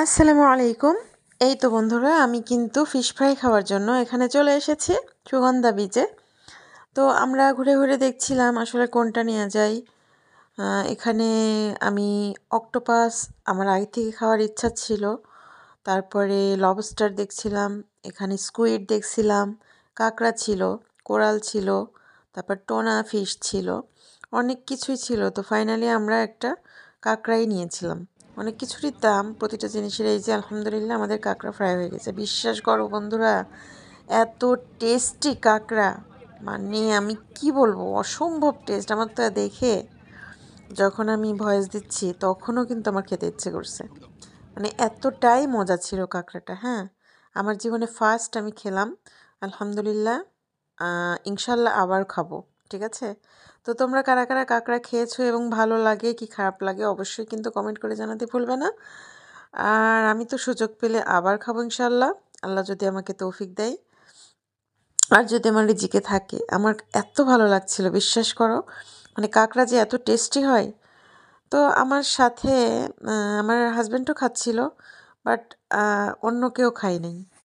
আসসালামু আলাইকুম। এই তো বন্ধুরা, আমি কিন্তু ফিশ ফ্রাই খাওয়ার জন্য এখানে চলে এসেছি সুগন্ধা বিচে। তো আমরা ঘুরে ঘুরে দেখছিলাম আসলে কোনটা নেওয়া যায়। এখানে আমি অক্টোপাস আমার আগে থেকে খাওয়ার ইচ্ছা ছিল। তারপরে লবস্টার দেখছিলাম, এখানে স্কুইড দেখছিলাম, কাঁকড়া ছিল, কোরাল ছিল, তারপর টোনা ফিশ ছিল, অনেক কিছুই ছিল। তো ফাইনালি আমরা একটা কাঁকড়াই নিয়েছিলাম। অনেক কিছুরই দাম প্রতিটা জিনিসের। এই যে আলহামদুলিল্লাহ আমাদের কাঁকড়া ফ্রাই হয়ে গেছে। বিশ্বাস করো বন্ধুরা, এত টেস্টি কাঁকড়া, মানে আমি কি বলবো, অসম্ভব টেস্ট। আমার তো দেখে যখন আমি ভয়েস দিচ্ছি তখনও কিন্তু আমার খেতে ইচ্ছে করছে। মানে এতটাই মজা ছিল কাঁকড়াটা। হ্যাঁ, আমার জীবনে ফার্স্ট আমি খেলাম। আলহামদুলিল্লাহ, ইনশাল্লাহ আবার খাবো। ঠিক আছে? তো তোমরা কারা কারা কাঁকড়া খেয়েছো এবং ভালো লাগে কি খারাপ লাগে অবশ্যই কিন্তু কমেন্ট করে জানাতে ভুলবে না। আর আমি তো সুযোগ পেলে আবার খাবো ইনশাল্লাহ, আল্লাহ যদি আমাকে তৌফিক দেয় আর যদি আমার রিজিকে থাকে। আমার এত ভালো লাগছিল, বিশ্বাস করো, মানে কাঁকড়া যে এত টেস্টি হয়। তো আমার সাথে আমার হাজব্যান্ডও খাচ্ছিল, বাট অন্য কেউ খাই নাই।